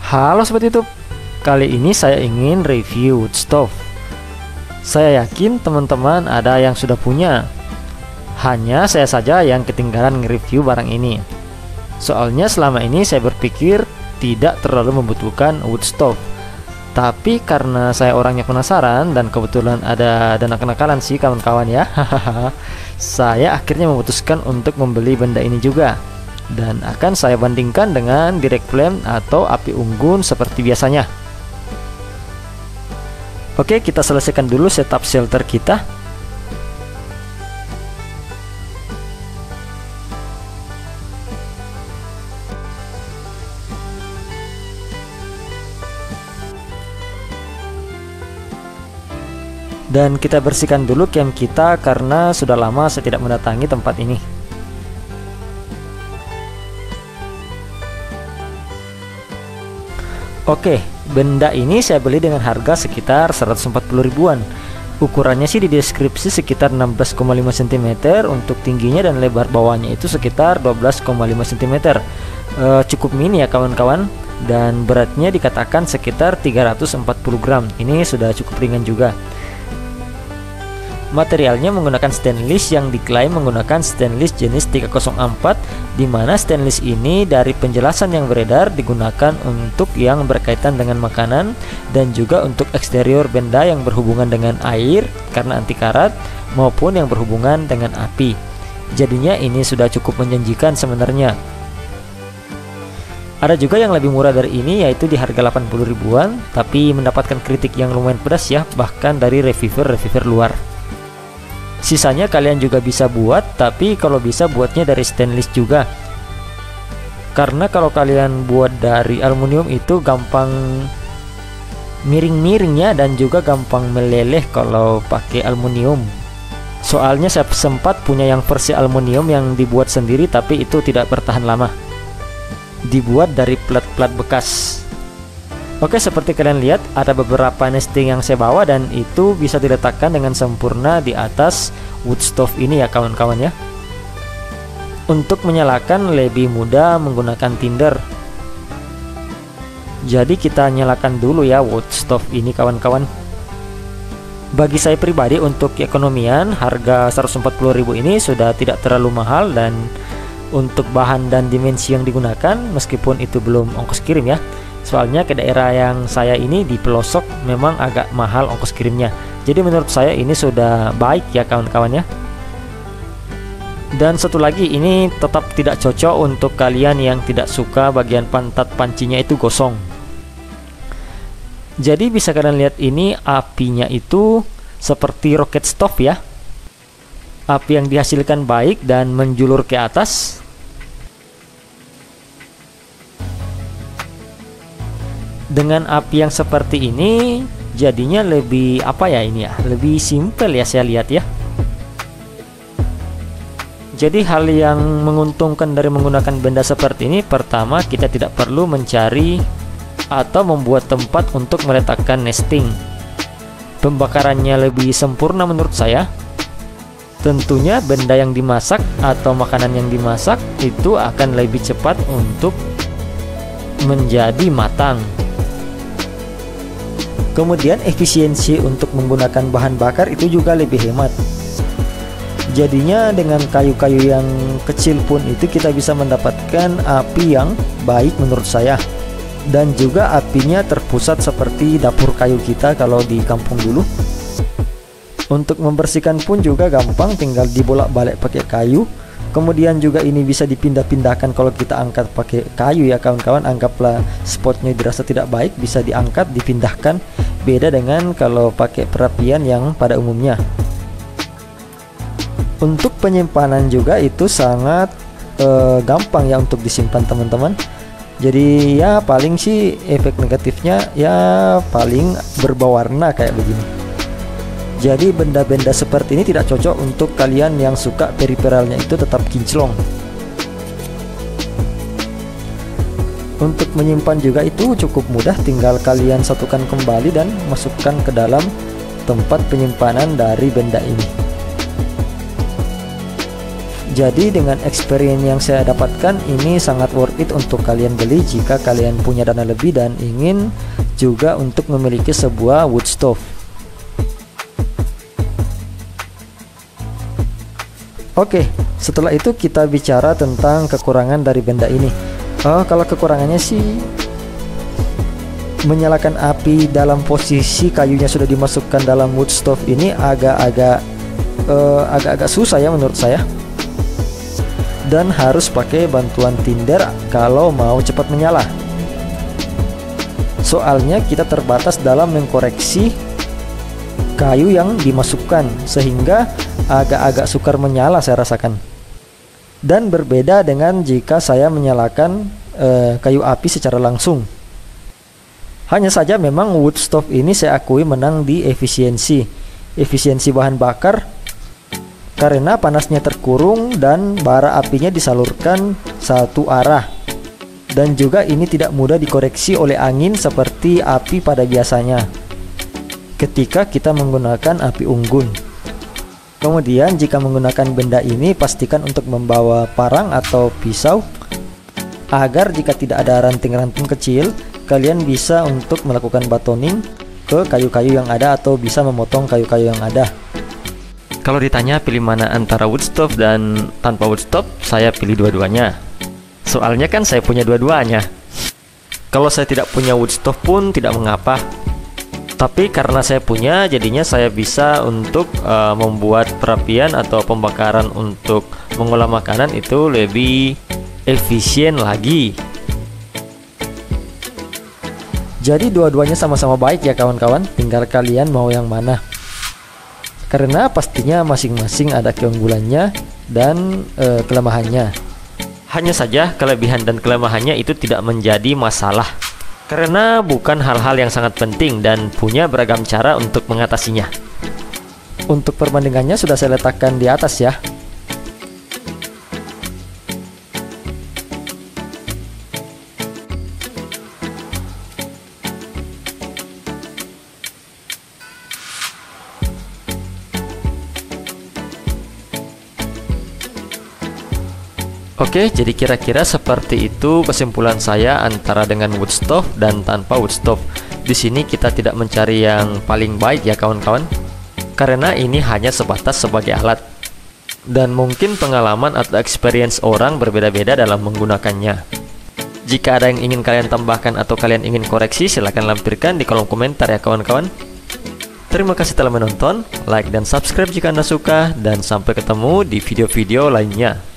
Halo Sobat YouTube, kali ini saya ingin review wood stove. Saya yakin teman-teman ada yang sudah punya. Hanya saya saja yang ketinggalan nge-review barang ini. Soalnya selama ini saya berpikir tidak terlalu membutuhkan wood stove. Tapi karena saya orangnya penasaran dan kebetulan ada dana kenakalan sih kawan-kawan ya. Saya akhirnya memutuskan untuk membeli benda ini juga. Dan akan saya bandingkan dengan direct flame atau api unggun seperti biasanya. Oke, kita selesaikan dulu setup shelter kita. Dan kita bersihkan dulu camp kita karena sudah lama saya tidak mendatangi tempat ini. Oke, benda ini saya beli dengan harga sekitar 140 ribuan. Ukurannya sih di deskripsi sekitar 16,5 cm untuk tingginya, dan lebar bawahnya itu sekitar 12,5 cm. Cukup mini ya kawan-kawan. Dan beratnya dikatakan sekitar 340 gram. Ini sudah cukup ringan juga. Materialnya menggunakan stainless yang diklaim menggunakan stainless jenis 304, di mana stainless ini dari penjelasan yang beredar digunakan untuk yang berkaitan dengan makanan dan juga untuk eksterior benda yang berhubungan dengan air karena anti karat maupun yang berhubungan dengan api. Jadinya ini sudah cukup menjanjikan sebenarnya. Ada juga yang lebih murah dari ini, yaitu di harga 80 ribuan, tapi mendapatkan kritik yang lumayan pedas ya, bahkan dari reviewer luar. Sisanya kalian juga bisa buat, tapi kalau bisa buatnya dari stainless juga. Karena kalau kalian buat dari aluminium itu gampang miring-miringnya dan juga gampang meleleh kalau pakai aluminium. Soalnya saya sempat punya yang versi aluminium yang dibuat sendiri, tapi itu tidak bertahan lama. Dibuat dari plat-plat bekas. Oke, seperti kalian lihat ada beberapa nesting yang saya bawa dan itu bisa diletakkan dengan sempurna di atas wood stove ini ya kawan-kawan ya. Untuk menyalakan lebih mudah menggunakan tinder. Jadi kita nyalakan dulu ya wood stove ini kawan-kawan. Bagi saya pribadi untuk keekonomian harga 140.000 ini sudah tidak terlalu mahal, dan untuk bahan dan dimensi yang digunakan meskipun itu belum ongkos kirim ya. Soalnya ke daerah yang saya ini di pelosok memang agak mahal ongkos kirimnya. Jadi menurut saya ini sudah baik ya kawan-kawan ya. Dan satu lagi, ini tetap tidak cocok untuk kalian yang tidak suka bagian pantat pancinya itu gosong. Jadi bisa kalian lihat ini apinya itu seperti roket stove ya. Api yang dihasilkan baik dan menjulur ke atas. Dengan api yang seperti ini jadinya lebih apa ya ini ya, lebih simple ya saya lihat ya. Jadi hal yang menguntungkan dari menggunakan benda seperti ini, pertama kita tidak perlu mencari atau membuat tempat untuk meletakkan nesting. Pembakarannya lebih sempurna menurut saya. Tentunya benda yang dimasak atau makanan yang dimasak itu akan lebih cepat untuk menjadi matang. Kemudian efisiensi untuk menggunakan bahan bakar itu juga lebih hemat. Jadinya dengan kayu-kayu yang kecil pun itu kita bisa mendapatkan api yang baik menurut saya. Dan juga apinya terpusat seperti dapur kayu kita kalau di kampung dulu. Untuk membersihkan pun juga gampang, tinggal dibolak-balik pakai kayu. Kemudian juga ini bisa dipindah-pindahkan kalau kita angkat pakai kayu ya kawan-kawan. Anggaplah spotnya dirasa tidak baik, bisa diangkat, dipindahkan. Beda dengan kalau pakai perapian yang pada umumnya. Untuk penyimpanan juga itu sangat gampang ya untuk disimpan teman-teman. Jadi ya paling sih efek negatifnya ya paling berbau warna kayak begini. Jadi benda-benda seperti ini tidak cocok untuk kalian yang suka periferalnya itu tetap kinclong. Untuk menyimpan juga itu cukup mudah, tinggal kalian satukan kembali dan masukkan ke dalam tempat penyimpanan dari benda ini. Jadi dengan experience yang saya dapatkan ini sangat worth it untuk kalian beli jika kalian punya dana lebih dan ingin juga untuk memiliki sebuah wood stove. Oke, setelah itu kita bicara tentang kekurangan dari benda ini. Kalau kekurangannya sih menyalakan api dalam posisi kayunya sudah dimasukkan dalam wood stove ini agak-agak susah ya menurut saya. Dan harus pakai bantuan tinder kalau mau cepat menyala. Soalnya kita terbatas dalam mengkoreksi kayu yang dimasukkan, sehingga agak-agak sukar menyala saya rasakan. Dan berbeda dengan jika saya menyalakan kayu api secara langsung. Hanya saja memang wood stove ini saya akui menang di efisiensi bahan bakar, karena panasnya terkurung dan bara apinya disalurkan satu arah. Dan juga ini tidak mudah dikoreksi oleh angin seperti api pada biasanya ketika kita menggunakan api unggun. Kemudian jika menggunakan benda ini, pastikan untuk membawa parang atau pisau agar jika tidak ada ranting-ranting kecil, kalian bisa untuk melakukan batoning ke kayu-kayu yang ada atau bisa memotong kayu-kayu yang ada. Kalau ditanya pilih mana antara wood stove dan tanpa wood stove, saya pilih dua-duanya. Soalnya kan saya punya dua-duanya. Kalau saya tidak punya wood stove pun tidak mengapa. Tapi karena saya punya, jadinya saya bisa untuk membuat perapian atau pembakaran untuk mengolah makanan itu lebih efisien lagi. Jadi dua-duanya sama-sama baik ya kawan-kawan, tinggal kalian mau yang mana. Karena pastinya masing-masing ada keunggulannya dan kelemahannya. Hanya saja kelebihan dan kelemahannya itu tidak menjadi masalah, karena bukan hal-hal yang sangat penting dan punya beragam cara untuk mengatasinya. Untuk perbandingannya sudah saya letakkan di atas ya. Oke, jadi kira-kira seperti itu kesimpulan saya antara dengan wood stove dan tanpa wood stove. Di sini kita tidak mencari yang paling baik ya kawan-kawan, karena ini hanya sebatas sebagai alat. Dan mungkin pengalaman atau experience orang berbeda-beda dalam menggunakannya. Jika ada yang ingin kalian tambahkan atau kalian ingin koreksi, silahkan lampirkan di kolom komentar ya kawan-kawan. Terima kasih telah menonton, like dan subscribe jika Anda suka, dan sampai ketemu di video-video lainnya.